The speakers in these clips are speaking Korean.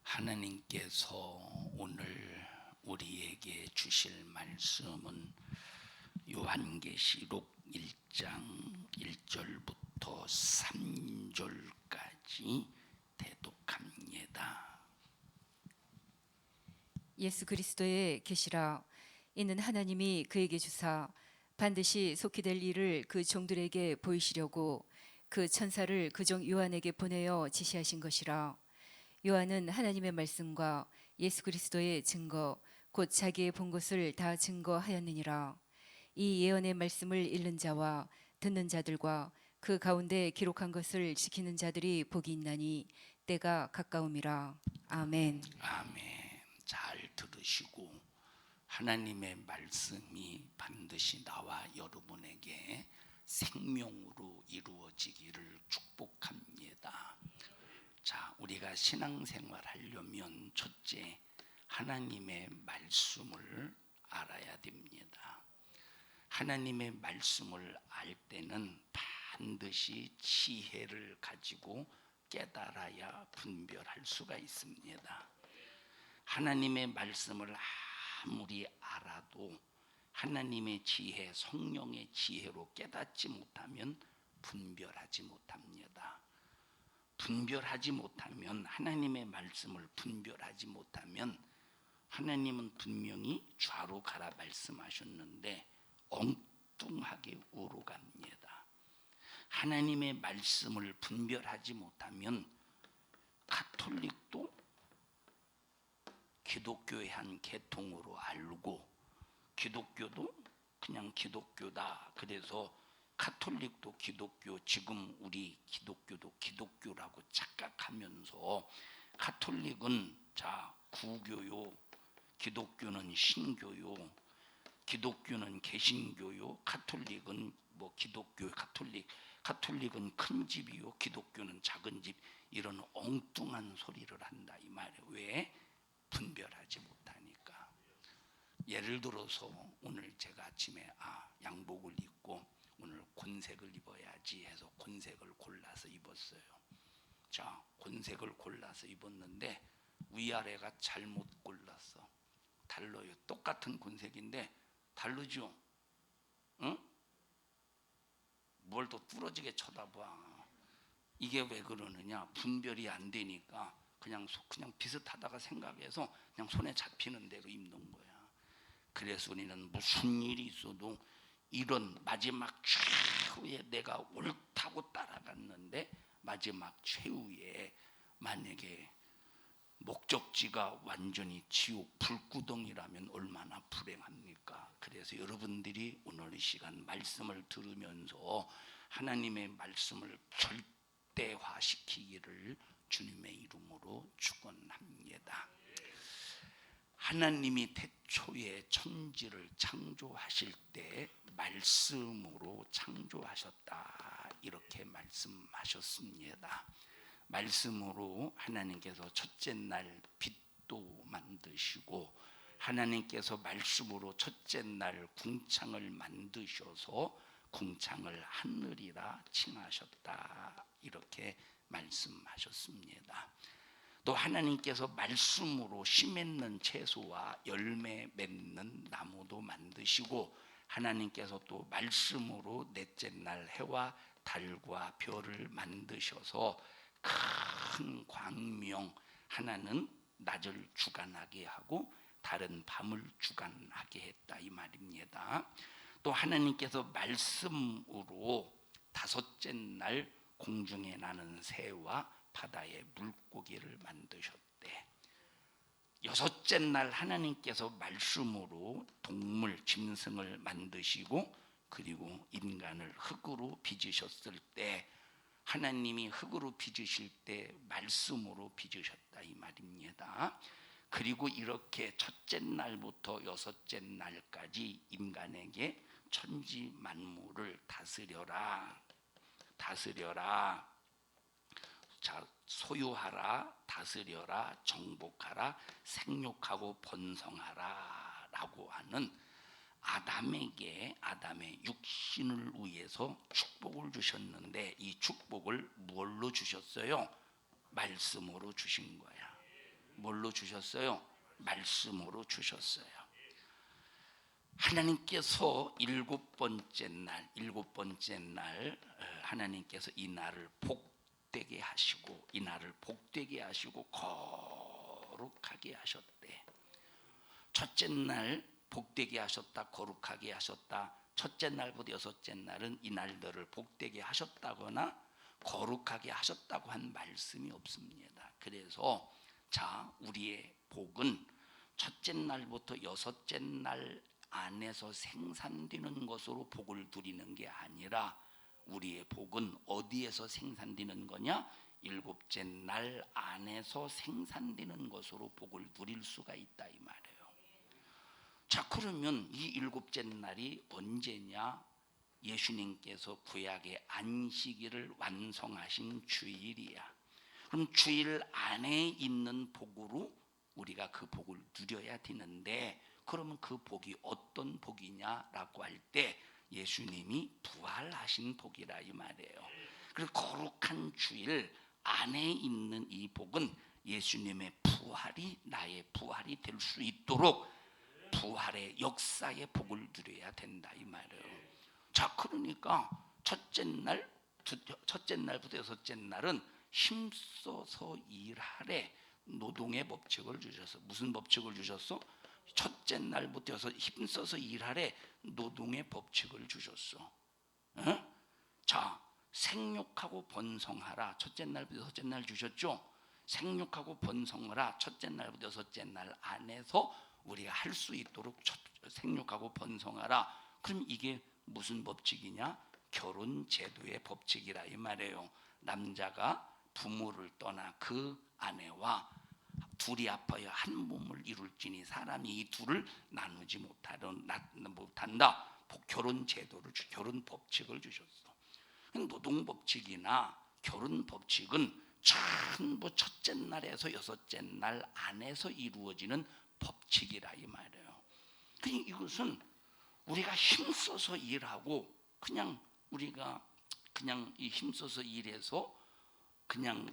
하나님께서 오늘 우리에게 주실 말씀은 요한계시록 1장 1절부터 3절까지 대독합니다. 예수 그리스도의 계시라. 이는 하나님이 그에게 주사 반드시 속히 될 일을 그 종들에게 보이시려고 그 천사를 그 종 요한에게 보내어 지시하신 것이라. 요한은 하나님의 말씀과 예수 그리스도의 증거 곧 자기의 본 것을 다 증거하였느니라. 이 예언의 말씀을 읽는 자와 듣는 자들과 그 가운데 기록한 것을 지키는 자들이 복이 있나니 때가 가까움이라. 아멘. 아멘. 잘 들으시고 하나님의 말씀이 반드시 나와 여러분에게 생명으로 이루어지기를 축복합니다. 자, 우리가 신앙생활 하려면 첫째, 하나님의 말씀을 알아야 됩니다. 하나님의 말씀을 알 때는 반드시 지혜를 가지고 깨달아야 분별할 수가 있습니다. 하나님의 말씀을 아무리 알아도 하나님의 지혜, 성령의 지혜로 깨닫지 못하면 분별하지 못합니다. 분별하지 못하면, 하나님의 말씀을 분별하지 못하면, 하나님은 분명히 좌로 가라 말씀하셨는데 엉뚱하게 우로 갑니다. 하나님의 말씀을 분별하지 못하면 가톨릭도 기독교의 한 계통으로 알고, 기독교도 그냥 기독교다. 그래서 가톨릭도 기독교, 지금 우리 기독교도 기독교라고 착각하면서, 가톨릭은 자 구교요, 기독교는 신교요, 기독교는 개신교요, 가톨릭은 뭐 기독교, 가톨릭은 큰 집이요, 기독교는 작은 집, 이런 엉뚱한 소리를 한다 이 말이에요. 왜? 분별하지 못하니까. 예를 들어서 오늘 제가 아침에 양복을 입고 오늘 곤색을 입어야지 해서 곤색을 골라서 입었어요. 자, 곤색을 골라서 입었는데 위아래가 잘못 골랐어. 달라요. 똑같은 곤색인데 다르죠? 응? 뭘 또 뚫어지게 쳐다봐. 이게 왜 그러느냐? 분별이 안 되니까 그냥 비슷하다가 생각해서 그냥 손에 잡히는 대로 입는 거야. 그래서 우리는 무슨 일이 있어도 이런 마지막 최후에 내가 옳다고 따라갔는데 마지막 최후에 만약에 목적지가 완전히 지옥 불구덩이라면 얼마나 불행합니까? 그래서 여러분들이 오늘 이 시간 말씀을 들으면서 하나님의 말씀을 절대화시키기를 주님의 이름으로 축원합니다. 하나님이 태초에 천지를 창조하실 때 말씀으로 창조하셨다, 이렇게 말씀하셨습니다. 말씀으로 하나님께서 첫째 날 빛도 만드시고, 하나님께서 말씀으로 첫째 날 궁창을 만드셔서 궁창을 하늘이라 칭하셨다, 이렇게 말씀하셨습니다. 또 하나님께서 말씀으로 씨 맺는 채소와 열매 맺는 나무도 만드시고, 하나님께서 또 말씀으로 넷째 날 해와 달과 별을 만드셔서 큰 광명, 하나는 낮을 주관하게 하고 다른 밤을 주관하게 했다 이 말입니다. 또 하나님께서 말씀으로 다섯째 날 공중에 나는 새와 바다의 물고기를 만드셨대. 여섯째 날 하나님께서 말씀으로 동물, 짐승을 만드시고, 그리고 인간을 흙으로 빚으셨을 때, 하나님이 흙으로 빚으실 때 말씀으로 빚으셨다 이 말입니다. 그리고 이렇게 첫째 날부터 여섯째 날까지 인간에게 천지 만물을 다스려라, 자, 소유하라, 다스려라, 정복하라, 생육하고 번성하라 라고 하는 아담에게, 아담의 육신을 위해서 축복을 주셨는데, 이 축복을 뭘로 주셨어요? 말씀으로 주신 거야. 뭘로 주셨어요? 말씀으로 주셨어요. 하나님께서 일곱 번째 날 하나님께서 이 날을 복되게 하시고 이 날을 복되게 하시고 거룩하게 하셨대. 첫째 날 복되게 하셨다, 거룩하게 하셨다. 첫째 날부터 여섯째 날은 이 날들을 복되게 하셨다거나 거룩하게 하셨다고 한 말씀이 없습니다. 그래서 자, 우리의 복은 첫째 날부터 여섯째 날 안에서 생산되는 것으로 복을 누리는 게 아니라 우리의 복은 어디에서 생산되는 거냐? 일곱째 날 안에서 생산되는 것으로 복을 누릴 수가 있다 이 말이에요. 자, 그러면 이 일곱째 날이 언제냐? 예수님께서 구약의 안식일을 완성하신 주일이야. 그럼 주일 안에 있는 복으로 우리가 그 복을 누려야 되는데, 그러면 그 복이 어떤 복이냐라고 할 때 예수님이 부활하신 복이라 이 말이에요. 그리고 거룩한 주일 안에 있는 이 복은 예수님의 부활이 나의 부활이 될 수 있도록 부활의 역사의 복을 누려야 된다 이 말이에요. 자, 그러니까 첫째 날부터 여섯째 날은 힘써서 일하래. 노동의 법칙을 주셔서. 무슨 법칙을 주셨어? 첫째 날부터 힘써서 일하래. 노동의 법칙을 주셨어. 어? 자, 생육하고 번성하라. 첫째 날부터 여섯째 날 주셨죠? 생육하고 번성하라. 첫째 날부터 여섯째 날 안에서 우리가 할 수 있도록 생육하고 번성하라. 그럼 이게 무슨 법칙이냐? 결혼 제도의 법칙이라 이 말이에요. 남자가 부모를 떠나 그 아내와 둘이 합하여 한 몸을 이룰지니 사람이 이 둘을 나누지 못한다. 결혼 제도를 결혼 법칙을 주셨어. 노동 법칙이나 결혼 법칙은 전부 첫째 날에서 여섯째 날 안에서 이루어지는 법칙이라 이 말이에요. 그러니까 이것은 우리가 힘써서 일하고 우리가 이 힘써서 일해서 그냥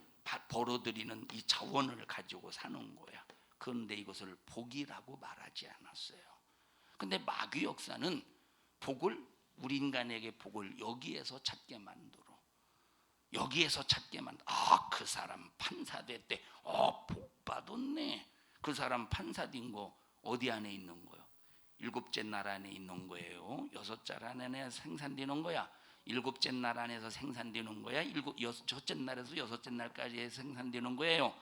벌어들이는 이 자원을 가지고 사는 거야. 그런데 이것을 복이라고 말하지 않았어요. 근데 마귀 역사는 우리 인간에게 복을 여기에서 찾게 만들어. 그 사람 판사 됐대. 복 받았네. 그 사람 판사 된 거 어디 안에 있는 거예요? 일곱째 날 안에 있는 거예요? 여섯째 날 안에 생산되는 거야? 일곱째 날 안에서 생산되는 거야? 첫째 날에서 여섯째 날까지 생산되는 거예요?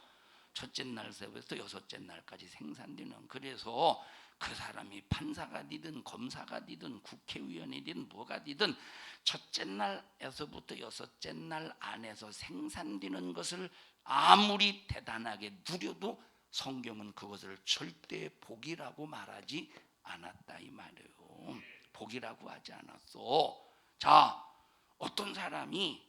첫째 날서부터 여섯째 날까지 생산되는. 그래서 그 사람이 판사가 되든 검사가 되든 국회의원이 되든 뭐가 되든 첫째 날에서부터 여섯째 날 안에서 생산되는 것을 아무리 대단하게 누려도 성경은 그것을 절대 복이라고 말하지 않았다 이 말이에요. 복이라고 하지 않았어. 자, 어떤 사람이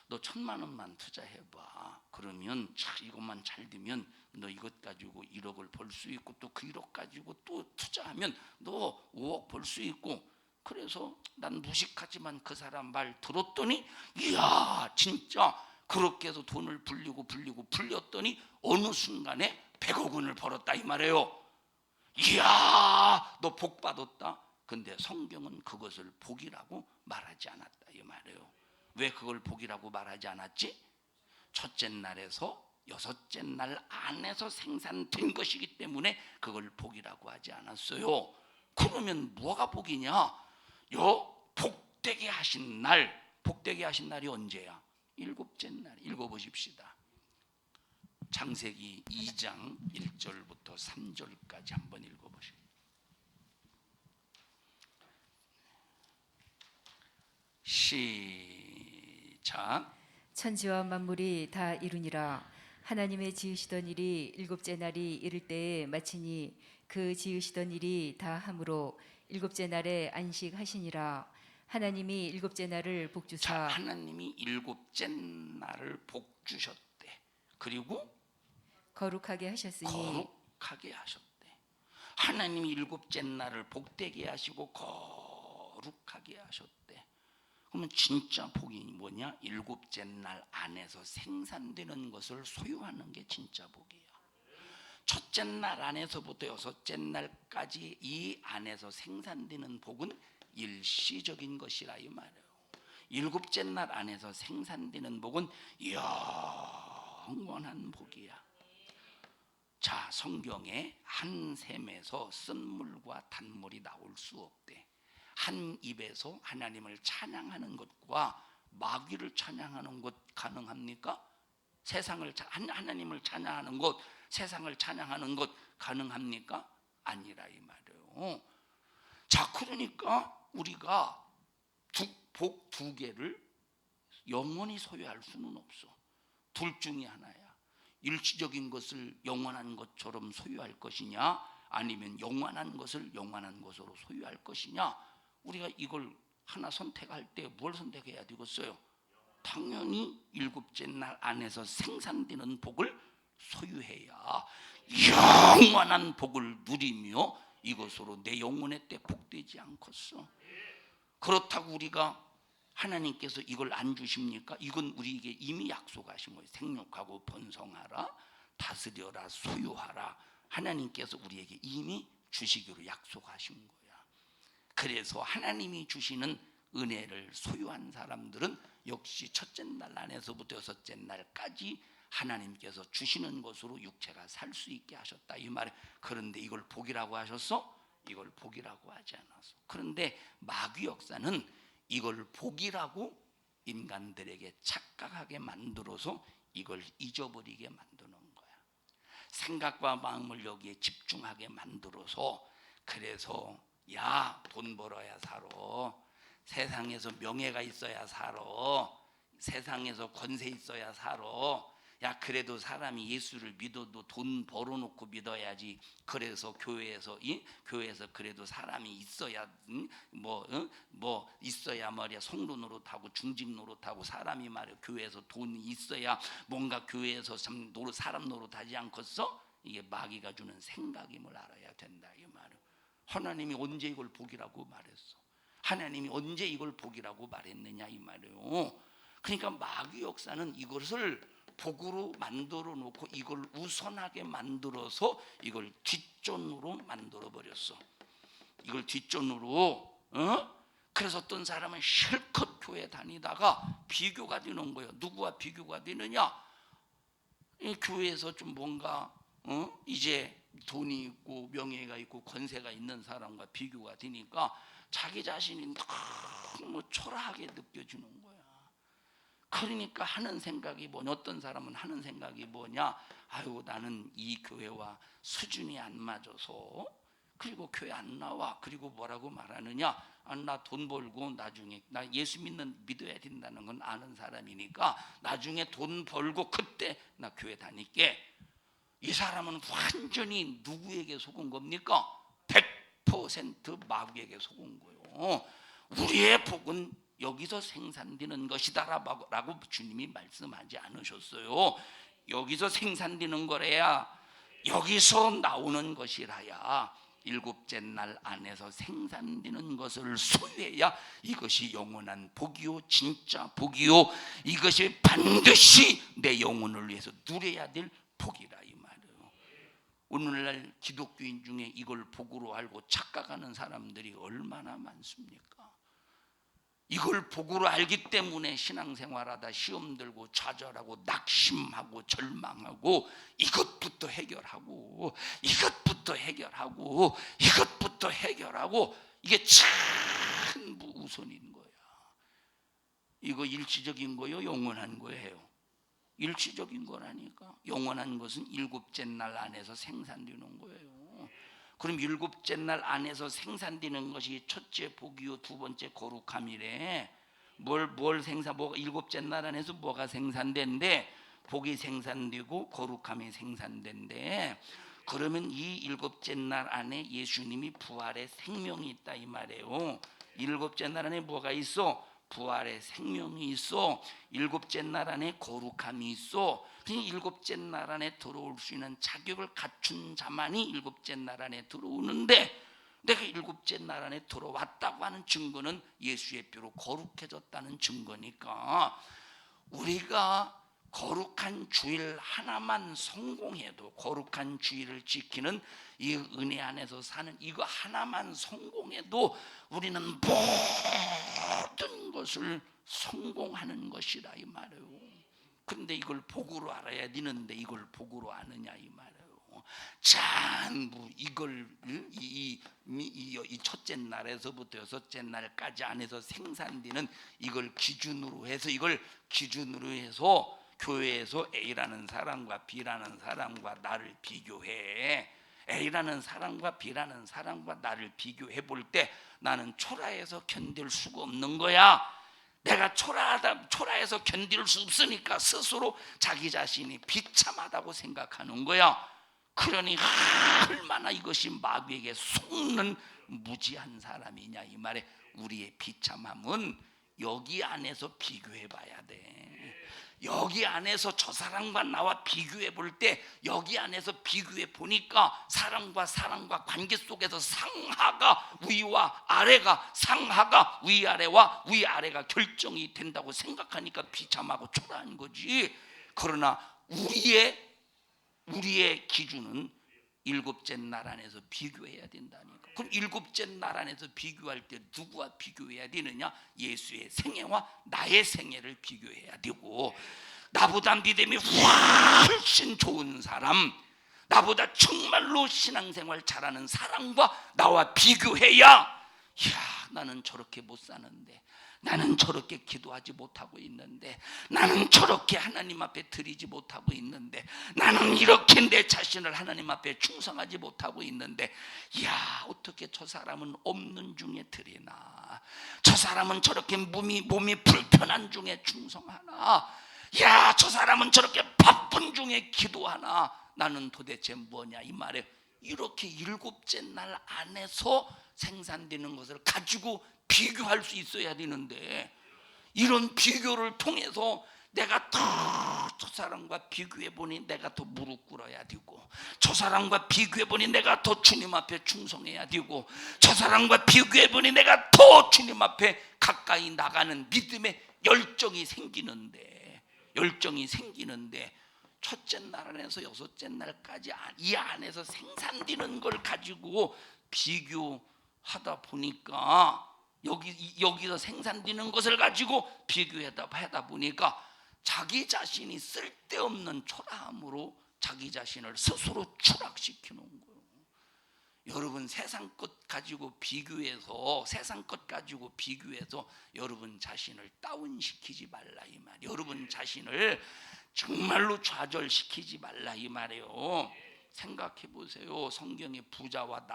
너 1,000만 원만 투자해봐. 그러면 이것만 잘 되면 너 이것 가지고 1억을 벌 수 있고 또 그 1억 가지고 또 투자하면 너 5억 벌 수 있고. 그래서 난 무식하지만 그 사람 말 들었더니 이야 진짜 그렇게 해서 돈을 불렸더니 어느 순간에 100억 원을 벌었다 이 말이에요. 이야 너 복 받았다. 근데 성경은 그것을 복이라고 말하지 않았다 이 말이에요. 왜 그걸 복이라고 말하지 않았지? 첫째 날에서 여섯째 날 안에서 생산된 것이기 때문에 그걸 복이라고 하지 않았어요. 그러면 뭐가 복이냐? 복되게 하신 날이 언제야? 일곱째 날. 읽어보십시다. 창세기 2장 1절부터 3절까지 한번 읽어보십시오. 시작. 천지와 만물이 다 이루니라. 하나님의 지으시던 일이 일곱째 날이 이를 때에 마치니 그 지으시던 일이 다 함으로 일곱째 날에 안식하시니라. 하나님이 일곱째 날을 복주사. 하나님이 일곱째 날을 복주셨대. 그리고 거룩하게 하셨으니. 하나님이 일곱째 날을 복되게 하시고 거룩하게 하셨대. 그러면 진짜 복이 뭐냐? 일곱째 날 안에서 생산되는 것을 소유하는 게 진짜 복이야. 첫째 날 안에서부터 여섯째 날까지 이 안에서 생산되는 복은 일시적인 것이라 이 말이에요. 일곱째 날 안에서 생산되는 복은 영원한 복이야. 자, 성경에 한 샘에서 쓴물과 단물이 나올 수 없대. 한 입에서 하나님을 찬양하는 것과 마귀를 찬양하는 것 가능합니까? 하나님을 찬양하는 것, 세상을 찬양하는 것 가능합니까? 아니라 이 말이에요. 자, 그러니까 우리가 복 두 개를 영원히 소유할 수는 없어. 둘 중에 하나야. 일시적인 것을 영원한 것처럼 소유할 것이냐, 아니면 영원한 것을 영원한 것으로 소유할 것이냐. 우리가 이걸 하나 선택할 때 뭘 선택해야 되겠어요? 당연히 일곱째 날 안에서 생산되는 복을 소유해야 영원한 복을 누리며 이것으로 내 영혼의 때 복되지 않겠어. 그렇다고 우리가 하나님께서 이걸 안 주십니까? 이건 우리에게 이미 약속하신 거예요. 생육하고 번성하라, 다스려라, 소유하라. 하나님께서 우리에게 이미 주시기로 약속하신 거야. 그래서 하나님이 주시는 은혜를 소유한 사람들은 역시 첫째 날 안에서부터 여섯째 날까지 하나님께서 주시는 것으로 육체가 살 수 있게 하셨다 이 말이에요. 그런데 이걸 복이라고 하셨어? 이걸 복이라고 하지 않았어. 그런데 마귀 역사는 이걸 복이라고 인간들에게 착각하게 만들어서 이걸 잊어버리게 만드는 거야. 생각과 마음을 여기에 집중하게 만들어서, 그래서 야, 돈 벌어야 살아, 세상에서 명예가 있어야 살아, 세상에서 권세 있어야 살아. 야, 그래도 사람이 예수를 믿어도 돈 벌어놓고 믿어야지. 그래서 교회에서 그래도 사람이 있어야 뭐 있어야 말이야, 성도 노릇하고 중직 노릇하고, 사람이 말이야 교회에서 돈이 있어야 뭔가 교회에서 참 사람 노릇하지 않겠어? 이게 마귀가 주는 생각임을 알아야 된다 이 말이야. 하나님이 언제 이걸 복이라고 말했어? 하나님이 언제 이걸 복이라고 말했느냐 이 말이에요. 그러니까 마귀 역사는 이것을 복으로 만들어 놓고 이걸 우선하게 만들어서 이걸 뒷전으로 만들어 버렸어. 이걸 뒷전으로. 그래서 어떤 사람은 실컷 교회 다니다가 비교가 되는 거예요. 누구와 비교가 되느냐? 이 교회에서 좀 뭔가 이제 돈이 있고 명예가 있고 권세가 있는 사람과 비교가 되니까 자기 자신이 너무 초라하게 느껴지는 거야. 그러니까 하는 생각이 뭐냐? 어떤 사람은 하는 생각이 뭐냐? 아유, 나는 이 교회와 수준이 안 맞아서, 그리고 교회 안 나와. 그리고 뭐라고 말하느냐? 나 돈 벌고 나중에 나 예수 믿어야 된다는 건 아는 사람이니까 나중에 돈 벌고 그때 나 교회 다닐게. 이 사람은 완전히 누구에게 속은 겁니까? 100% 마귀에게 속은 거예요. 우리의 복은 여기서 생산되는 것이다 라고 주님이 말씀하지 않으셨어요. 여기서 생산되는 거래야, 여기서 나오는 것이라야, 일곱째 날 안에서 생산되는 것을 소유해야 이것이 영원한 복이요, 진짜 복이요, 이것이 반드시 내 영혼을 위해서 누려야 될 복이라 이 말이에요. 오늘날 기독교인 중에 이걸 복으로 알고 착각하는 사람들이 얼마나 많습니까? 이걸 복으로 알기 때문에 신앙생활하다 시험 들고 좌절하고 낙심하고 절망하고 이것부터 해결하고 이게 전부 우선인 거야. 이거 일시적인 거요, 영원한 거예요? 일시적인 거라니까. 영원한 것은 일곱째 날 안에서 생산되는 거예요. 그럼 일곱째 날 안에서 생산되는 것이 첫째 복이요, 두 번째 거룩함이래. 일곱째 날 안에서 뭐가 생산된대? 복이 생산되고 거룩함이 생산된대. 그러면 이 일곱째 날 안에 예수님이 부활의 생명이 있다 이 말이에요. 일곱째 날 안에 뭐가 있어? 부활의 생명이 있어. 일곱째 날 안에 거룩함이 있어. 일곱째 날 안에 들어올 수 있는 자격을 갖춘 자만이 일곱째 날 안에 들어오는데, 내가 일곱째 날 안에 들어왔다고 하는 증거는 예수의 피로 거룩해졌다는 증거니까, 우리가 거룩한 주일 하나만 성공해도, 거룩한 주일을 지키는 이 은혜 안에서 사는 이거 하나만 성공해도 우리는 모든 것을 성공하는 것이라 이 말이에요. 근데 이걸 복으로 알아야 되는데 이걸 복으로 아느냐 이 말이에요. 전부 이걸 이 첫째 날에서부터 여섯째 날까지 안에서 생산되는 이걸 기준으로 해서, 이걸 기준으로 해서 교회에서 A라는 사람과 B라는 사람과 나를 비교해. A라는 사람과 B라는 사람과 나를 비교해 볼 때 나는 초라해서 견딜 수가 없는 거야. 내가 초라해서 견딜 수 없으니까 스스로 자기 자신이 비참하다고 생각하는 거야. 그러니 얼마나 이것이 마귀에게 속는 무지한 사람이냐 이 말에, 우리의 비참함은 여기 안에서 비교해 봐야 돼. 여기 안에서 저 사람과 나와 비교해 볼 때, 여기 안에서 비교해 보니까 사람과 사람과 관계 속에서 상하가 위와 아래가, 상하가 위아래와 위아래가 결정이 된다고 생각하니까 비참하고 초라한 거지. 그러나 우리의 기준은 일곱째 날 안에서 비교해야 된다니까. 그럼 일곱째 날 안에서 비교할 때 누구와 비교해야 되느냐? 예수의 생애와 나의 생애를 비교해야 되고, 나보다 믿음이 훨씬 좋은 사람, 나보다 정말로 신앙생활 잘하는 사람과 나와 비교해야, 나는 저렇게 못 사는데, 나는 저렇게 기도하지 못하고 있는데, 나는 저렇게 하나님 앞에 드리지 못하고 있는데, 나는 이렇게 내 자신을 하나님 앞에 충성하지 못하고 있는데, 어떻게 저 사람은 없는 중에 드리나, 저 사람은 저렇게 몸이 불편한 중에 충성하나, 저 사람은 저렇게 바쁜 중에 기도하나, 나는 도대체 뭐냐 이 말에, 이렇게 일곱째 날 안에서 생산되는 것을 가지고 비교할 수 있어야 되는데, 이런 비교를 통해서 내가 더 저 사람과 비교해 보니 내가 더 무릎 꿇어야 되고, 저 사람과 비교해 보니 내가 더 주님 앞에 충성해야 되고, 저 사람과 비교해 보니 내가 더 주님 앞에 가까이 나가는 믿음의 열정이 생기는데, 첫째 날 안에서 여섯째 날까지 이 안에서 생산되는 걸 가지고 비교하다 보니까, 여기서 생산되는 것을 가지고 비교하다 보니까 자기 자신이 쓸데없는 초라함으로 자기 자신을 스스로 추락시키는 거예요. 여러분, 세상 것 가지고 비교해서 여러분 자신을 다운시키지 말라 이 말. 여러분 자신을 정말로 좌절시키지 말라 이 말이에요. 생각해 보세요. 성경의 부자와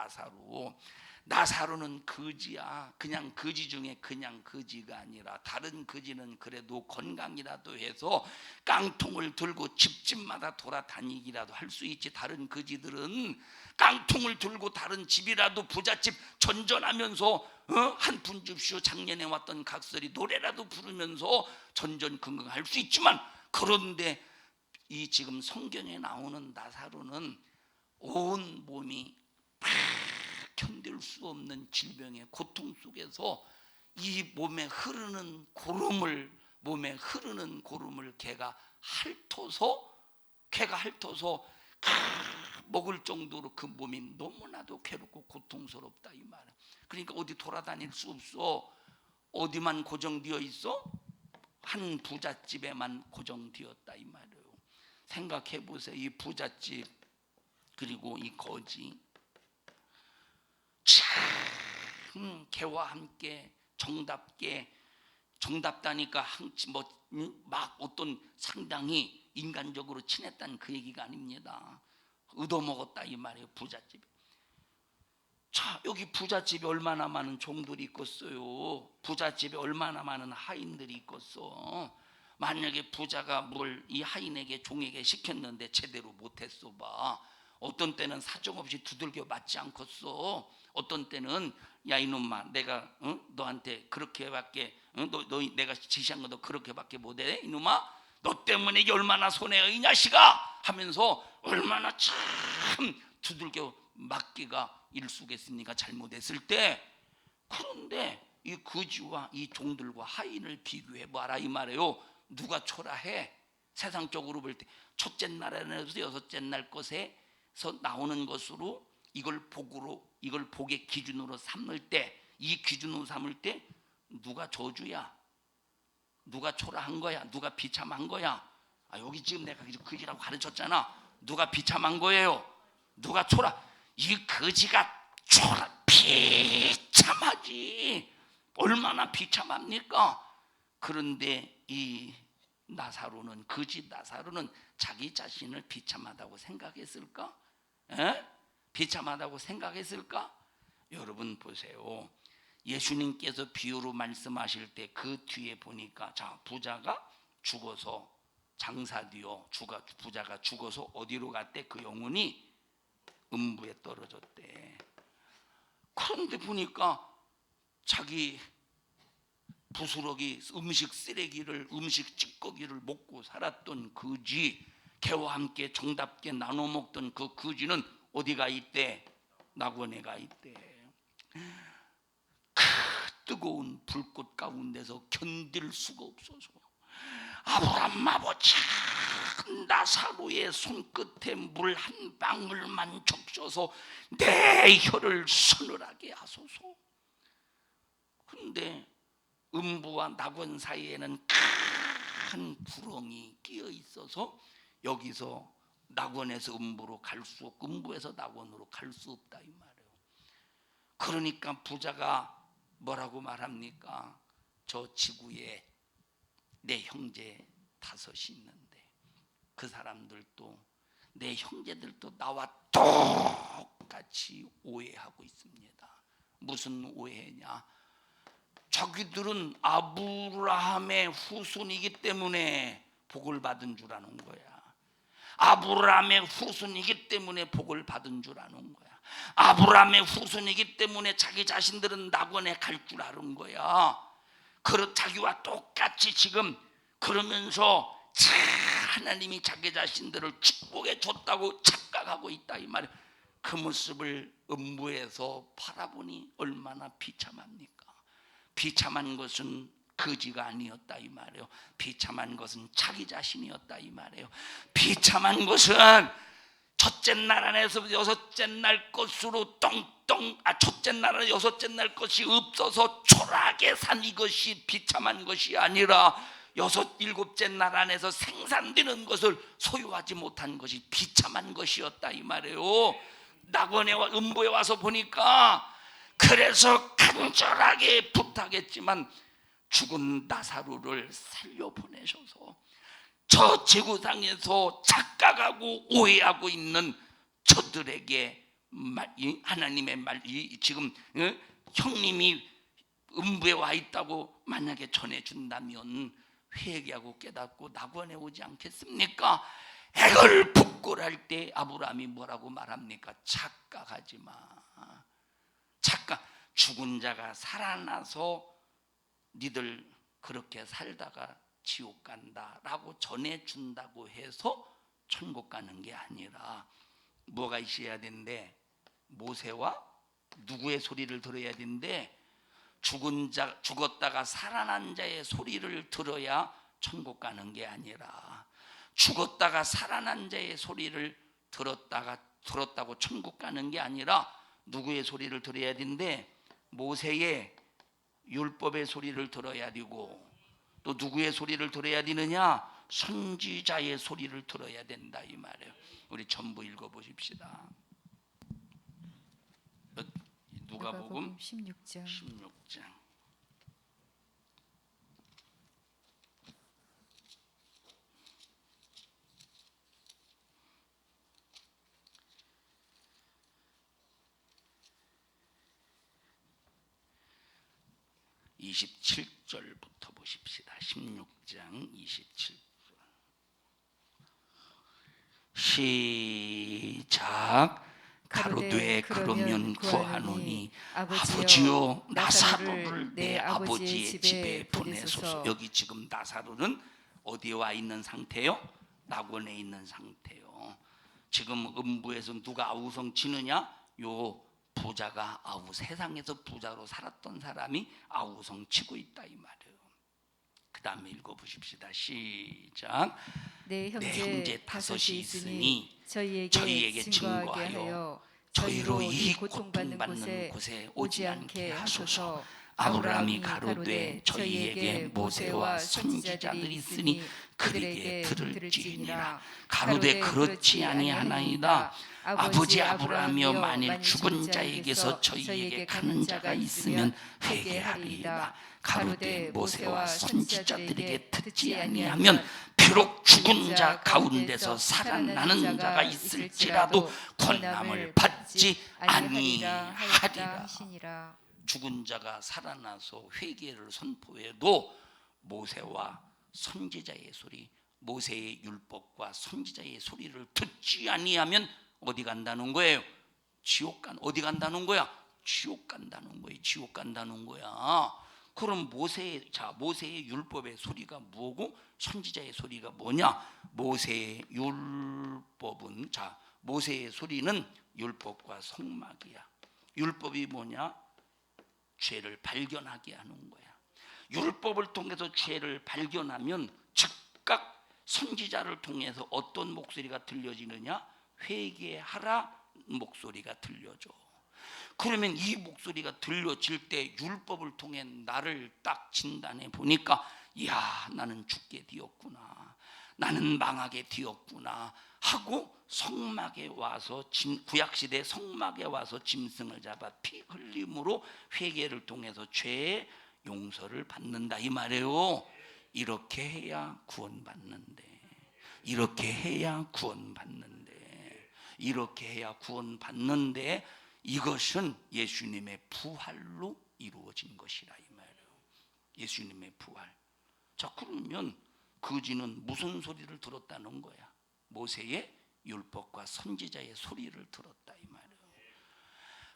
나사로는 거지야. 그냥 거지 중에 그냥 거지가 아니라, 다른 거지는 그래도 건강이라도 해서 깡통을 들고 집집마다 돌아다니기라도 할 수 있지, 다른 거지들은 깡통을 들고 다른 집이라도 부잣집 전전하면서 한 푼 줍쇼 작년에 왔던 각설이 노래라도 부르면서 전전긍긍할 수 있지만, 그런데 이 지금 성경에 나오는 나사로는 온 몸이 견딜 수 없는 질병의 고통 속에서 이 몸에 흐르는 고름을 걔가 핥어서 먹을 정도로 그 몸이 너무나도 괴롭고 고통스럽다 이 말이야. 그러니까 어디 돌아다닐 수 없어. 어디만 고정되어 있어? 한 부잣집에만 고정되었다 이 말이에요. 생각해 보세요. 이 부잣집 그리고 이 거지, 참 걔와 함께 정답다니까 막 어떤 상당히 인간적으로 친했다는 그 얘기가 아닙니다. 얻어먹었다 이 말이에요. 부잣집에. 자, 여기 부잣집에 얼마나 많은 종들이 있겠어요. 부잣집에 얼마나 많은 하인들이 있겠어. 만약에 부자가 뭘 이 하인에게 종에게 시켰는데 제대로 못했어 봐, 어떤 때는 사정없이 두들겨 맞지 않겠어. 어떤 때는 야 이놈아, 내가 너한테 그렇게밖에 너 내가 지시한 것도 그렇게밖에 못해 이놈아, 너 때문에 이게 얼마나 손해야 이 자식아 하면서 얼마나 참 두들겨 맞기가 일쑤겠습니까, 잘못했을 때. 그런데 이 거지와 이 종들과 하인을 비교해 봐라 이 말이에요. 누가 초라해? 세상적으로 볼 때 첫째 날에서 여섯째 날 것에서 나오는 것으로 이걸 복의 기준으로 삼을 때, 이 기준으로 삼을 때 누가 저주야? 누가 초라한 거야? 누가 비참한 거야? 여기 지금 내가 거지라고 가르쳤잖아. 누가 비참한 거예요? 누가 이 거지가 비참하지. 얼마나 비참합니까? 그런데 이 나사로는, 거지 나사로는 자기 자신을 비참하다고 생각했을까? 비참하다고 생각했을까? 여러분 보세요. 예수님께서 비유로 말씀하실 때 그 뒤에 보니까, 자, 부자가 죽어서 장사되어 부자가 죽어서 어디로 갔대? 그 영혼이 음부에 떨어졌대. 그런데 보니까 자기 부스러기 음식 쓰레기를, 음식 찌꺼기를 먹고 살았던 거지, 개와 함께 정답게 나눠 먹던 그 거지는 어디가 있대? 낙원에 가 있대. 그 뜨거운 불꽃 가운데서 견딜 수가 없어서 아브라함 아버지, 나사로의 손끝에 물 한 방울만 적셔서 내 혀를 서늘하게 하소서. 그런데 음부와 낙원 사이에는 큰 구렁이 끼어 있어서 여기서 낙원에서 음부로 갈 수 없고 음부에서 낙원으로 갈 수 없다 이 말이에요. 그러니까 부자가 뭐라고 말합니까? 저 지구에 내 형제 5이 있는데 그 사람들도, 내 형제들도 나와 똑같이 오해하고 있습니다. 무슨 오해냐? 자기들은 아브라함의 후손이기 때문에 복을 받은 줄 아는 거야. 아브라함의 후손이기 때문에 복을 받은 줄 아는 거야. 아브라함의 후손이기 때문에 자기 자신들은 낙원에 갈 줄 아는 거야. 자기와 똑같이 지금 그러면서 하나님이 자기 자신들을 축복해 줬다고 착각하고 있다 이 말이에요. 그 모습을 음부에서 바라보니 얼마나 비참합니까? 비참한 것은 거지가 아니었다 이 말이에요. 비참한 것은 자기 자신이었다 이 말이에요. 비참한 것은 첫째 날 안에서 여섯째 날 것으로 첫째 날 안에 여섯째 날 것이 없어서 초라하게 산 이것이 비참한 것이 아니라 일곱째 날 안에서 생산되는 것을 소유하지 못한 것이 비참한 것이었다 이 말이에요. 낙원에 음부에 와서 보니까, 그래서 간절하게 부탁했지만 죽은 나사로를 살려보내셔서 저 지구상에서 착각하고 오해하고 있는 저들에게 하나님의 말, 지금 형님이 음부에 와 있다고 만약에 전해준다면 회개하고 깨닫고 낙원에 오지 않겠습니까? 액을 부끄러할 때 아브라함이 뭐라고 말합니까? 착각하지 마. 죽은 자가 살아나서 니들 그렇게 살다가 지옥 간다라고 전해준다고 해서 천국 가는 게 아니라 뭐가 있어야 되는데, 모세와 누구의 소리를 들어야 되는데, 죽었다가 살아난 자의 소리를 들어야 천국 가는 게 아니라, 죽었다가 살아난 자의 소리를 들었다고 천국 가는 게 아니라 누구의 소리를 들어야 되는데, 모세의 율법의 소리를 들어야 되고, 또 누구의 소리를 들어야 되느냐? 선지자의 소리를 들어야 된다 이 말이에요. 우리 전부 읽어보십시다. 누가복음 16장. 16장. (27절부터) 보십시다. 16장 27절 시작. 가로되 그러면 구하노니 아버지여 나사로를 내 아버지의 집에 보내소서. 여기 지금 나사로는 어디에 와 있는 상태요? 낙원에 있는 상태요. 지금 음부에서 누가 아우성 치느냐? 요 부자가 세상에서 부자로 살았던 사람이 아우성 치고 있다 이 말이에요. 그 다음에 읽어보십시다. 시작. 내 내 형제 형제 다섯이 다섯이 있으니 있으니 저희에게 증거하게 하여 저희로 이 이 고통받는 고통받는 곳에 오지 않게 하소서. 아브라함이 아브라함이 가로되 저희에게 모세와 선지자들이 있으니 그들에게 들을지니라. 가로되 그렇지 아니하나이다. 아버지 아브라함이여 만일 죽은 자에게서 저희에게 가는 자가 있으면 회개하리이다. 가로되 모세와 선지자들에게 듣지 아니하면 비록 죽은 자 가운데서 살아나는 자가 있을지라도 권함을 받지 아니하리라. 하시니라. 죽은 자가 살아나서 회개를 선포해도 모세와 선지자의 소리, 모세의 율법과 선지자의 소리를 듣지 아니하면 어디 간다는 거예요? 지옥 어디 간다는 거야? 지옥 간다는 거예요. 지옥 간다는 거야. 그럼 모세의 율법의 소리가 뭐고 선지자의 소리가 뭐냐? 모세의 율법은 모세의 소리는 율법과 성막이야. 율법이 뭐냐? 죄를 발견하게 하는 거야. 율법을 통해서 죄를 발견하면 즉각 선지자를 통해서 어떤 목소리가 들려지느냐? 회개하라 목소리가 들려져. 그러면 이 목소리가 들려질 때 율법을 통해 나를 딱 진단해 보니까, 이야, 나는 죽게 되었구나, 나는 망하게 되었구나 하고 성막에 와서 구약시대 성막에 와서 짐승을 잡아 피 흘림으로 회개를 통해서 죄의 용서를 받는다 이 말이에요. 이렇게 해야 구원받는데, 이렇게 해야 구원받는데, 이렇게 해야 구원받는데, 이것은 예수님의 부활로 이루어진 것이라 이 말이에요. 예수님의 부활. 자, 그러면 거지는 무슨 소리를 들었다는 거야? 모세의 율법과 선지자의 소리를 들었다 이 말이에요.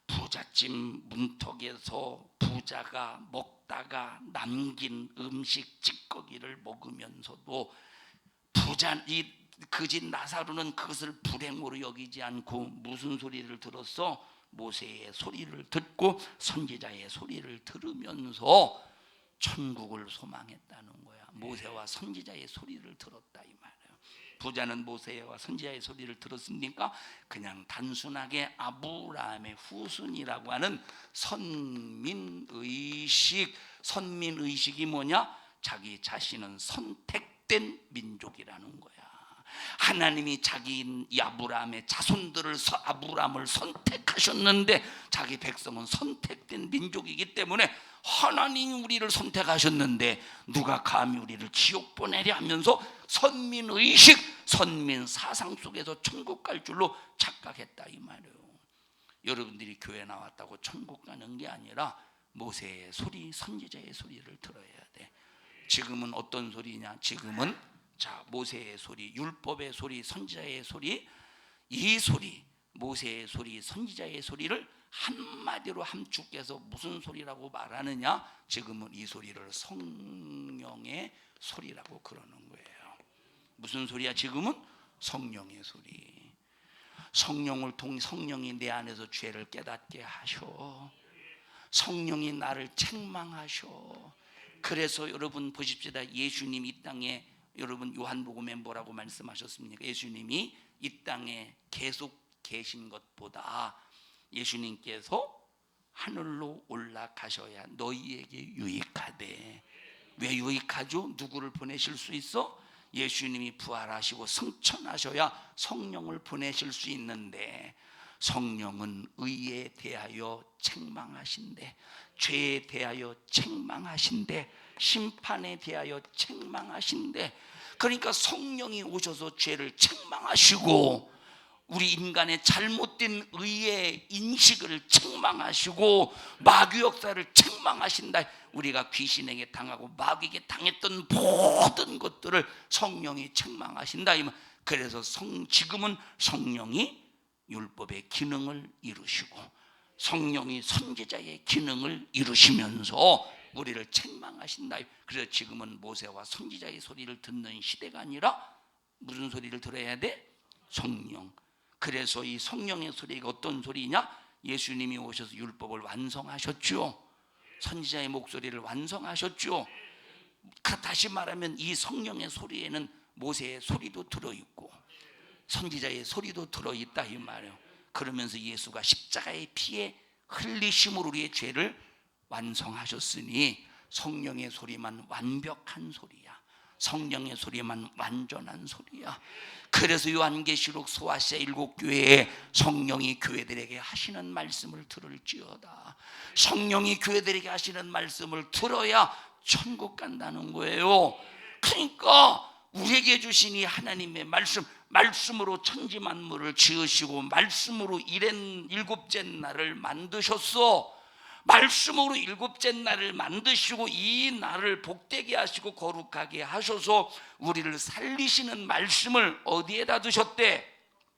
부잣집 문턱에서 부자가 먹다가 남긴 음식 찌꺼기를 먹으면서도 이 거지 나사로는 그것을 불행으로 여기지 않고 무슨 소리를 들었어? 모세의 소리를 듣고 선지자의 소리를 들으면서 천국을 소망했다는 거야. 모세와 선지자의 소리를 들었다 이 말이에요. 부자는 모세와 선지자의 소리를 들었습니까? 그냥 단순하게 아브라함의 후손이라고 하는 선민의식이 뭐냐? 자기 자신은 선택된 민족이라는 거야. 하나님이 이 아브라함의 자손들을 아브라함을 선택하셨는데 자기 백성은 선택된 민족이기 때문에 하나님이 우리를 선택하셨는데 누가 감히 우리를 지옥 보내려 하면서 선민의식, 선민 사상 속에서 천국 갈 줄로 착각했다 이 말이에요. 여러분들이 교회 나왔다고 천국 가는 게 아니라 모세의 소리, 선지자의 소리를 들어야 돼. 지금은 어떤 소리냐? 지금은 모세의 소리, 율법의 소리, 선지자의 소리, 이 소리, 모세의 소리, 선지자의 소리를 한마디로 함축해서 무슨 소리라고 말하느냐? 지금은 이 소리를 성령의 소리라고 그러는 거예요. 무슨 소리야? 지금은 성령의 소리. 성령이 내 안에서 죄를 깨닫게 하셔. 성령이 나를 책망하셔. 그래서 여러분 보십시다. 예수님 이 땅에, 여러분 요한복음에 뭐라고 말씀하셨습니까? 예수님이 이 땅에 계속 계신 것보다 예수님께서 하늘로 올라가셔야 너희에게 유익하대. 왜 유익하죠? 누구를 보내실 수 있어? 예수님이 부활하시고 승천하셔야 성령을 보내실 수 있는데, 성령은 의에 대하여 책망하신대, 죄에 대하여 책망하신대, 심판에 대하여 책망하신대. 그러니까 성령이 오셔서 죄를 책망하시고 우리 인간의 잘못된 의의 인식을 책망하시고 마귀 역사를 책망하신다. 우리가 귀신에게 당하고 마귀에게 당했던 모든 것들을 성령이 책망하신다. 그래서 지금은 성령이 율법의 기능을 이루시고 성령이 선지자의 기능을 이루시면서 우리를 책망하신다. 그래서 지금은 모세와 선지자의 소리를 듣는 시대가 아니라 무슨 소리를 들어야 돼? 성령. 그래서 이 성령의 소리가 어떤 소리냐? 예수님이 오셔서 율법을 완성하셨죠. 선지자의 목소리를 완성하셨죠. 다시 말하면 이 성령의 소리에는 모세의 소리도 들어있고 선지자의 소리도 들어있다 이 말이에요. 그러면서 예수가 십자가의 피에 흘리심으로 우리의 죄를 완성하셨으니 성령의 소리만 완벽한 소리야. 성령의 소리만 완전한 소리야. 그래서 요한계시록 소아시아 7교회에 성령이 교회들에게 하시는 말씀을 들을지어다. 성령이 교회들에게 하시는 말씀을 들어야 천국 간다는 거예요. 그러니까 우리에게 주신 이 하나님의 말씀으로 천지 만물을 지으시고 말씀으로 일곱째 날을 만드셨어. 말씀으로 일곱째 날을 만드시고 이 날을 복되게 하시고 거룩하게 하셔서 우리를 살리시는 말씀을 어디에다 두셨대?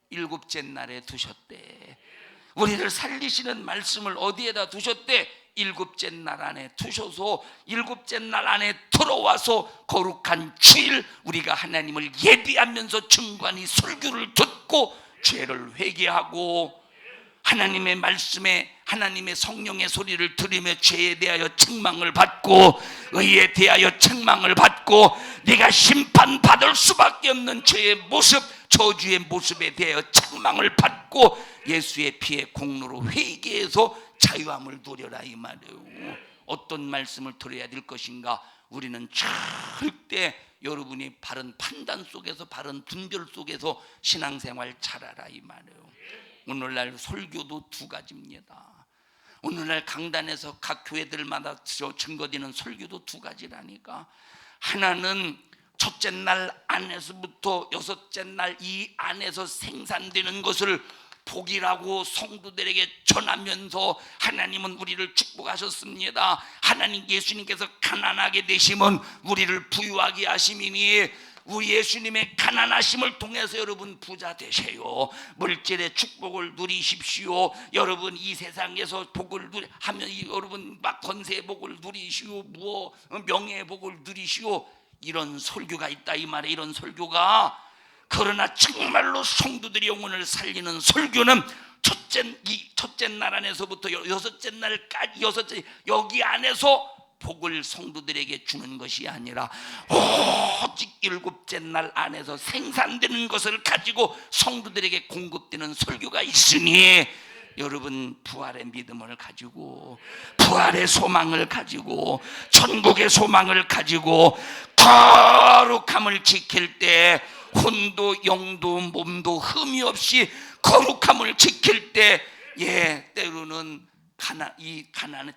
일곱째 날에 두셨대. 우리를 살리시는 말씀을 어디에다 두셨대? 일곱째 날 안에 두셔서 일곱째 날 안에 들어와서 거룩한 주일 우리가 하나님을 예비하면서 증거하니 설교를 듣고 죄를 회개하고 하나님의 말씀에 하나님의 성령의 소리를 들으며 죄에 대하여 책망을 받고 의에 대하여 책망을 받고 네가 심판받을 수밖에 없는 죄의 모습 저주의 모습에 대하여 책망을 받고 예수의 피의 공로로 회개해서 자유함을 누려라 이 말이에요. 어떤 말씀을 들어야 될 것인가? 우리는 절대 여러분이 바른 판단 속에서 바른 분별 속에서 신앙생활 잘하라 이 말이에요. 오늘날 설교도 두 가지입니다. 오늘날 강단에서 각 교회들마다 증거되는 설교도 두 가지라니까. 하나는 첫째 날 안에서부터 여섯째 날 이 안에서 생산되는 것을 복이라고 성도들에게 전하면서 하나님은 우리를 축복하셨습니다. 하나님 예수님께서 가난하게 되시면 우리를 부유하게 하심이니 우리 예수님의 가난하심을 통해서 여러분 부자 되세요. 물질의 축복을 누리십시오. 여러분 이 세상에서 복을 하면 여러분 막 권세의 복을 누리시오. 명예의 복을 누리시오. 이런 설교가 있다 이 말에. 이런 설교가. 그러나 정말로 성도들의 영혼을 살리는 설교는 첫째 날 안에서부터 여섯째 날까지 여기 안에서 복을 성도들에게 주는 것이 아니라 오직 일곱째 날 안에서 생산되는 것을 가지고 성도들에게 공급되는 설교가 있으니 여러분 부활의 믿음을 가지고 부활의 소망을 가지고 천국의 소망을 가지고 거룩함을 지킬 때 혼도 영도 몸도 흠이 없이 거룩함을 지킬 때 때로는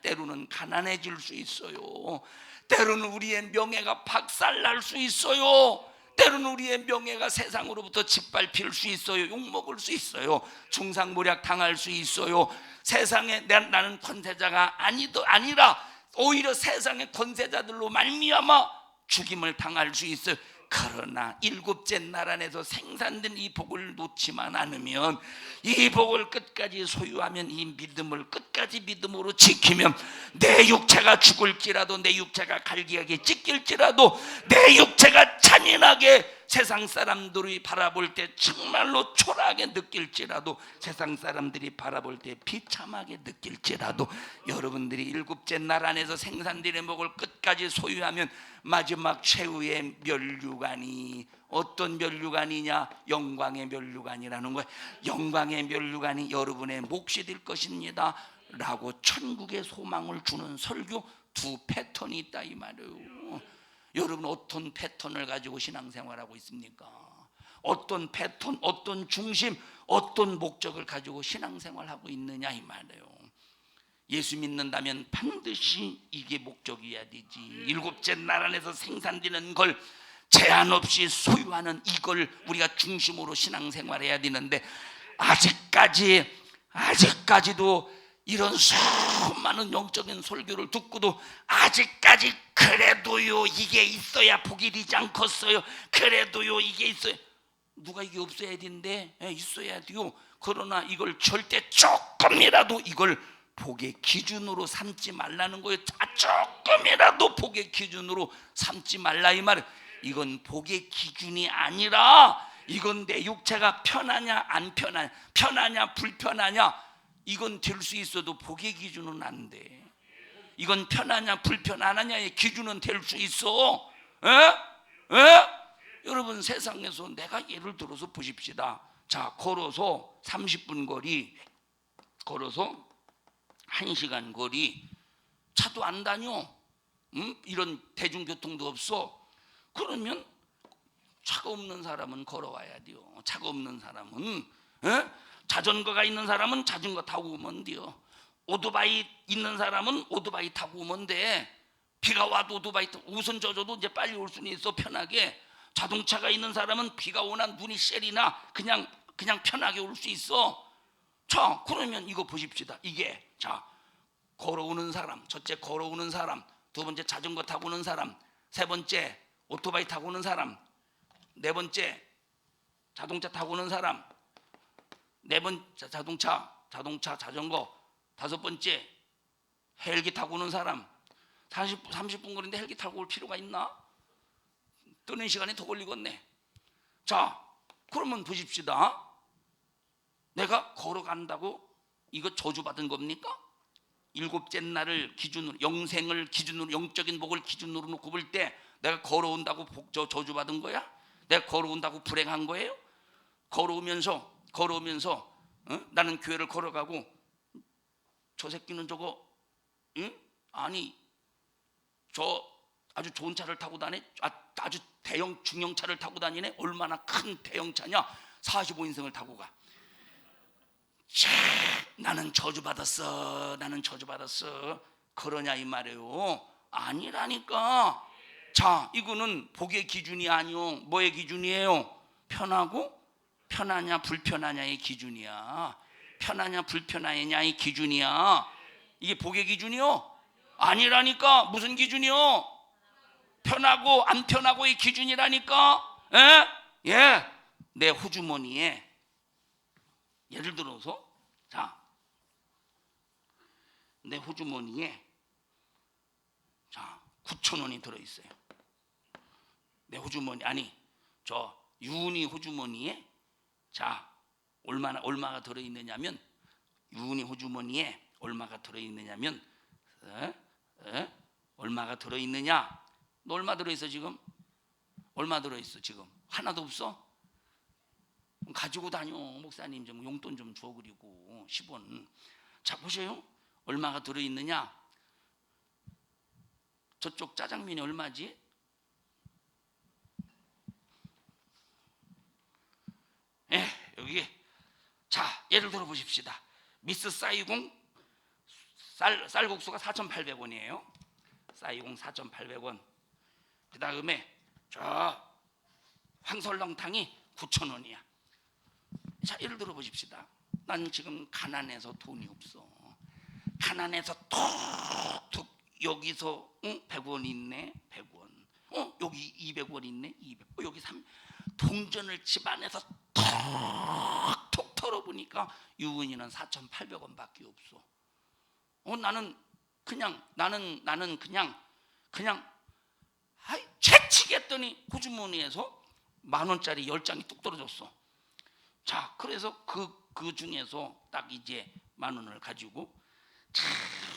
때로는 가난해질 수 있어요. 때로는 우리의 명예가 박살날 수 있어요. 때로는 우리의 명예가 세상으로부터 짓밟힐 수 있어요. 욕먹을 수 있어요. 중상모략 당할 수 있어요. 세상에 나는 권세자가 아니라 오히려 세상의 권세자들로 말미암아 죽임을 당할 수 있어요. 그러나 일곱째 날 안에서 생산된 이 복을 놓지만 않으면, 이 복을 끝까지 소유하면, 이 믿음을 끝까지 믿음으로 지키면, 내 육체가 죽을지라도, 내 육체가 갈기하게 찢길지라도, 내 육체가 잔인하게 세상 사람들이 바라볼 때 정말로 초라하게 느낄지라도, 세상 사람들이 바라볼 때 비참하게 느낄지라도, 여러분들이 일곱째 날 안에서 생산되는 복을 끝까지 소유하면 마지막 최후의 면류관이 어떤 면류관이냐? 영광의 면류관이라는 거예요. 영광의 면류관이 여러분의 몫이 될 것입니다 라고 천국의 소망을 주는 설교 두 패턴이 있다 이 말이에요. 여러분 어떤 패턴을 가지고 신앙생활하고 있습니까? 어떤 패턴, 어떤 중심, 어떤 목적을 가지고 신앙생활하고 있느냐 이 말이에요. 예수 믿는다면 반드시 이게 목적이어야 되지. 일곱째 날 안에서 생산되는 걸 제한 없이 소유하는 이걸 우리가 중심으로 신앙생활해야 되는데, 아직까지도 이런 수많은 영적인 설교를 듣고도 아직까지 그래도요 이게 있어야 복이 되지 않겠어요? 그래도요 이게 있어야, 누가 이게 없어야 되는데 있어야 돼요. 그러나 이걸 절대 조금이라도 이걸 복의 기준으로 삼지 말라는 거예요. 조금이라도 복의 기준으로 삼지 말라 이 말은, 이건 복의 기준이 아니라 이건 내 육체가 편하냐 안 편하냐, 편하냐 불편하냐, 이건 될 수 있어도 복의 기준은 안 돼. 이건 편하냐 불편하냐의 기준은 될 수 있어. 여러분 그러면 세상에서 내가 예를 들어서 보십시다. 자, 걸어서 30분 거리, 걸어서 1시간 거리, 차도 안 다녀. 이런 대중교통도 없어. 그러면 차가 없는 사람은 걸어와야 돼요. 차가 없는 사람은, 자전거가 있는 사람은 자전거 타고 오면 돼요. 오토바이 있는 사람은 오토바이 타고 오면 돼. 비가 와도 오토바이 타고, 우선 젖어도 이제 빨리 올 수는 있어, 편하게. 자동차가 있는 사람은 비가 오나 눈이 셀이나 그냥 편하게 올 수 있어. 자, 그러면 이거 보십시다. 이게, 자, 걸어오는 사람, 첫째 걸어오는 사람, 두 번째 자전거 타고 오는 사람, 세 번째 오토바이 타고 오는 사람, 네 번째 자동차 타고 오는 사람, 네 번째 자전거, 다섯 번째 헬기 타고 오는 사람. 30분 거리인데 헬기 타고 올 필요가 있나? 뜨는 시간이 더 걸리겠네. 자, 그러면 보십시다. 내가 걸어간다고 이거 저주받은 겁니까? 일곱째 날을 기준으로, 영생을 기준으로, 영적인 복을 기준으로 놓고 볼 때 내가 걸어온다고 저주받은 거야? 내가 걸어온다고 불행한 거예요? 걸어오면서 나는 교회를 걸어가고 저 새끼는 저거, 아니 저 아주 좋은 차를 타고 다니, 아주 대형 중형차를 타고 다니네. 얼마나 큰 대형차냐? 45인승을 타고 가. 자, 나는 저주받았어. 그러냐 이 말이에요. 아니라니까. 자, 이거는 복의 기준이 아니요. 뭐의 기준이에요? 편하냐 불편하냐의 기준이야. 편하냐 불편하냐의 기준이야. 이게 복의 기준이요? 아니라니까. 무슨 기준이요? 편하고 안 편하고의 기준이라니까. 예. 내 호주머니에 예를 들어서, 자, 내 호주머니에 9,000원이 들어있어요. 내 호주머니, 아니 저 유은이 호주머니에, 자, 얼마가 들어있느냐면, 유은이 호주머니에 얼마가 들어있느냐면, 얼마가 들어있느냐? 너 얼마 들어있어 지금? 얼마 들어있어 지금? 하나도 없어? 가지고 다녀. 목사님 좀 용돈 좀 줘. 그리고 10원. 자, 보세요. 얼마가 들어있느냐? 저쪽 짜장면이 얼마지? 여기. 자, 예를 들어 보십시다. 미스 사이공 쌀국수가 4,800원이에요. 사이공 4,800원. 그 다음에 저 황설렁탕이 9,000원이야. 자, 예를 들어 보십시다. 난 지금 가난해서 돈이 없어. 가난해서 톡톡 여기서 100원 있네. 100원. 여기 200원 있네. 200. 여기 3. 동전을 집안에서 톡톡 털어보니까 유은이는 4,800원밖에 없어. 나는 그냥 채치겠더니 호주머니에서 10,000원짜리 10장이 뚝 떨어졌어. 자, 그래서 그 중에서 딱 이제 10,000원을 가지고, 자,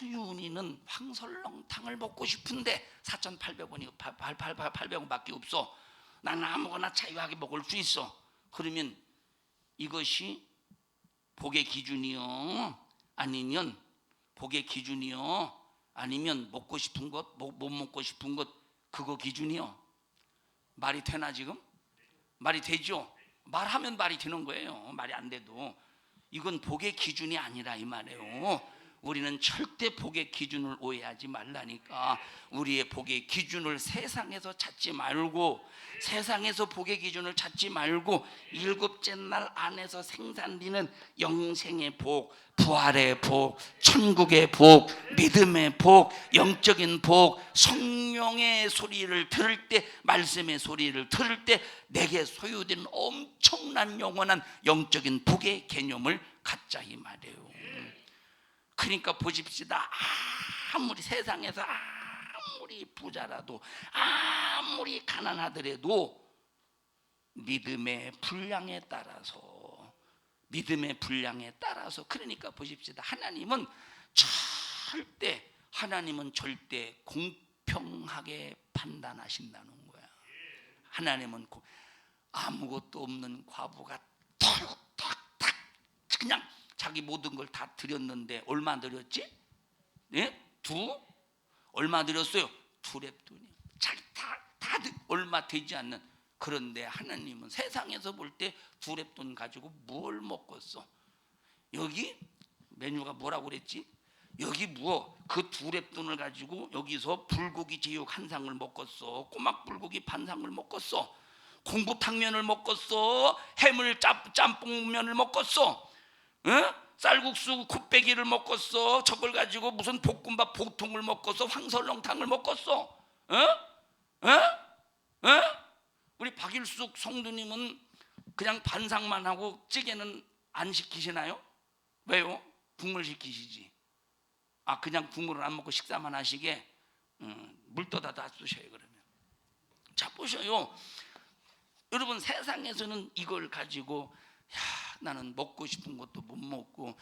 유은이는 황설렁탕을 먹고 싶은데 4,800원이 800원밖에 없어. 나는 아무거나 자유하게 먹을 수 있어. 그러면 이것이 복의 기준이요? 아니면 복의 기준이요? 아니면 먹고 싶은 것, 못 먹고 싶은 것, 그거 기준이요? 말이 되나 지금? 말이 되죠? 말하면 말이 되는 거예요. 말이 안 돼도. 이건 복의 기준이 아니라 이 말이에요. 우리는 절대 복의 기준을 오해하지 말라니까. 우리의 복의 기준을 세상에서 찾지 말고, 세상에서 복의 기준을 찾지 말고, 일곱째 날 안에서 생산되는 영생의 복, 부활의 복, 천국의 복, 믿음의 복, 영적인 복, 성령의 소리를 들을 때, 말씀의 소리를 들을 때 내게 소유된 엄청난 영원한 영적인 복의 개념을 갖자 이 말이에요. 그러니까 보십시다. 아무리 세상에서 아무리 부자라도, 아무리 가난하더라도 믿음의 분량에 따라서, 그러니까 보십시다. 하나님은 절대 공평하게 판단하신다는 거야. 하나님은 아무것도 없는 과부가 탁탁탁 그냥 자기 모든 걸 다 드렸는데 얼마 드렸지? 예? 얼마 드렸어요? 2렙돈이요. 자기 다 얼마 되지 않는. 그런데 하나님은 세상에서 볼 때 2렙돈 가지고 뭘 먹겠어? 여기 메뉴가 뭐라고 그랬지? 여기 그 2렙돈을 가지고 여기서 불고기 제육 한 상을 먹겠어. 꼬막 불고기 반 상을 먹겠어. 공부탕면을 먹겠어. 해물 짬뽕면을 먹겠어. 쌀국수 굽배기를 먹겠어. 저걸 가지고 무슨 볶음밥 보통을 먹겠어. 황설렁탕을 먹겠어. 우리 박일숙 성도님은 그냥 반상만 하고 찌개는 안 시키시나요? 왜요? 국물 시키시지. 그냥 국물을 안 먹고 식사만 하시게 물 떠다 놔두셔요. 그러면 자 보셔요. 여러분 세상에서는 이걸 가지고 나는 먹고 싶은 것도 못 먹고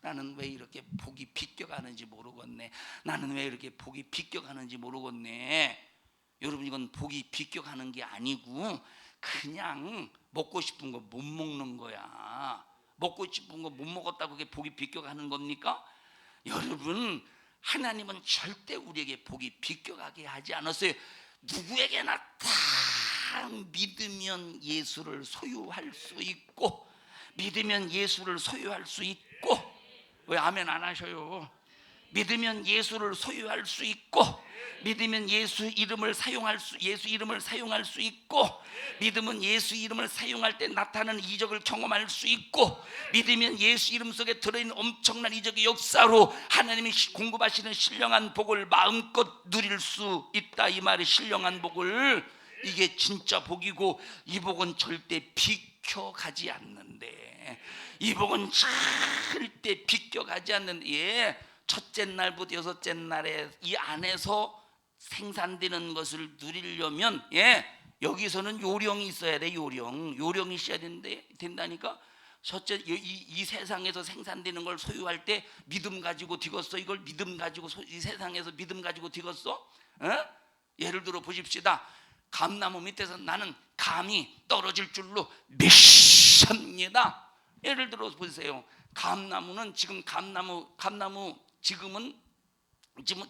나는 왜 이렇게 복이 비껴가는지 모르겠네. 나는 왜 이렇게 복이 비껴가는지 모르겠네. 여러분 이건 복이 비껴가는 게 아니고 그냥 먹고 싶은 거 못 먹는 거야. 먹고 싶은 거 못 먹었다고 그게 복이 비껴가는 겁니까? 여러분 하나님은 절대 우리에게 복이 비껴가게 하지 않았어요. 누구에게나 다 믿으면 예수를 소유할 수 있고 믿으면 예수를 소유할 수 있고. 왜 아멘 안 하셔요? 믿으면 예수를 소유할 수 있고 믿으면 예수 이름을 사용할 수 있고 믿으면 예수 이름을 사용할 때 나타나는 이적을 경험할 수 있고 믿으면 예수 이름 속에 들어있는 엄청난 이적의 역사로 하나님이 공급하시는 신령한 복을 마음껏 누릴 수 있다. 이 말이 신령한 복을. 이게 진짜 복이고 이 복은 절대 비켜가지 않는데 이 복은 절대 비껴가지 않는데 첫째 날부터 여섯째 날에 이 안에서 생산되는 것을 누리려면 여기서는 요령이 있어야 돼. 요령이 있어야 된다니까. 첫째 이 세상에서 생산되는 걸 소유할 때 믿음 가지고 디귿어. 이걸 믿음 가지고 이 세상에서 믿음 가지고 디귿어. 예를 들어 보십시다. 감나무 밑에서 나는 감이 떨어질 줄로 믿습니다. 예를 들어 보세요. 감나무는 지금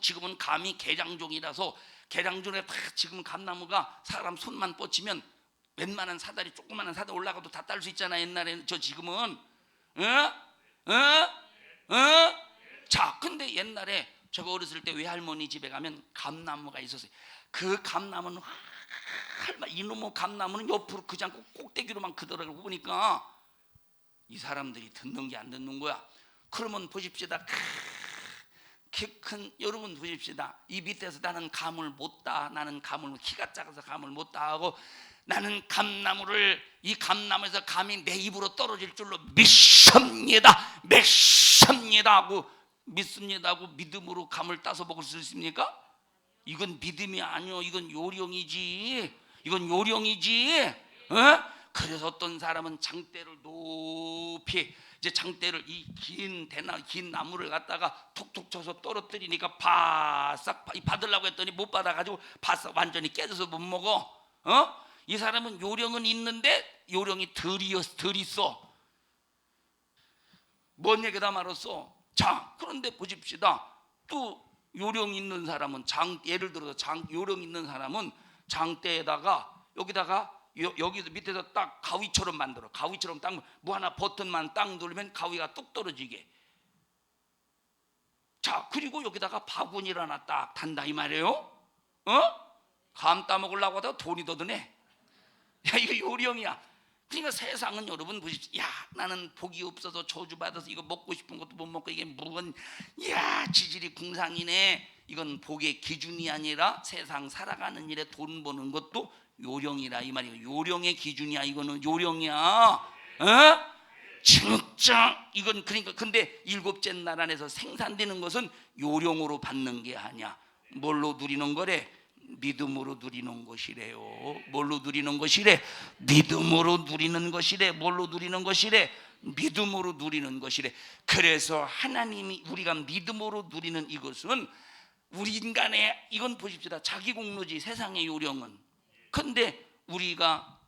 지금은 감이 개량종이라서 개량종에 다 지금 감나무가 사람 손만 뻗치면 웬만한 사다리 조그마한 사다리 올라가도 다 딸 수 있잖아. 옛날에는 지금은 자 근데 옛날에 제가 어렸을 때 외할머니 집에 가면 감나무가 있었어요. 그 감나무는 이놈의 감나무는 옆으로 그냥 꼭대기로만 그더라고. 보니까 이 사람들이 듣는 게 안 듣는 거야. 그러면 보십시다. 여러분 보십시다. 이 밑에서 나는 감을 못 따. 나는 감을 키가 작아서 감을 못 따고 나는 이 감나무에서 감이 내 입으로 떨어질 줄로 믿습니다 하고 믿습니다 하고 믿음으로 감을 따서 먹을 수 있습니까? 이건 믿음이 아니요. 이건 요령이지. 그래서 어떤 사람은 장대를 높이 장대를 이 긴 나무를 갖다가 툭툭 쳐서 떨어뜨리니까 바싹 받으려고 했더니 못 받아가지고 바싹 완전히 깨져서 못 먹어. 이 사람은 요령은 있는데 요령이 덜 있어. 뭔 얘기다 말았어. 자 그런데 보십시다. 또 요령 있는 사람은 예를 들어서 요령 있는 사람은 장대에다가 여기다가 여기 밑에서 딱 가위처럼 만들어. 가위처럼 딱 뭐 하나 버튼만 딱 누르면 가위가 뚝 떨어지게. 자 그리고 여기다가 바구니를 하나 딱 단다 이 말이에요. 감 따먹으려고 하다가 돈이 더 드네. 야 이거 요령이야. 그러니까 세상은 여러분 보십시오. 야 나는 복이 없어서 저주받아서 이거 먹고 싶은 것도 못 먹고 이게 무슨 지질이 궁상이네. 이건 복의 기준이 아니라 세상 살아가는 일에 돈 버는 것도 요령이라 이 말이에요. 요령의 기준이야. 이거는 요령이야. 진짜 이건 그러니까 근데 일곱째 날 안에서 생산되는 것은 요령으로 받는 게 아니야. 뭘로 누리는 거래? 믿음으로 누리는 것이래요. 뭘로 누리는 것이래? 믿음으로 누리는 것이래. 뭘로 누리는 것이래? 믿음으로 누리는 것이래. 그래서 하나님이 우리가 믿음으로 누리는 이것은 우리 인간의 이건 보십시다. 자기 공로지 세상의 요령은. 근데 우리가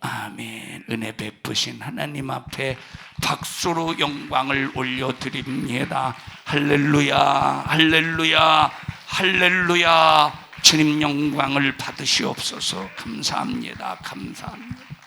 아멘. 은혜 베푸신 하나님 앞에 박수로 영광을 올려드립니다. 할렐루야, 할렐루야, 할렐루야. 주님 영광을 받으시옵소서. 감사합니다. 감사합니다.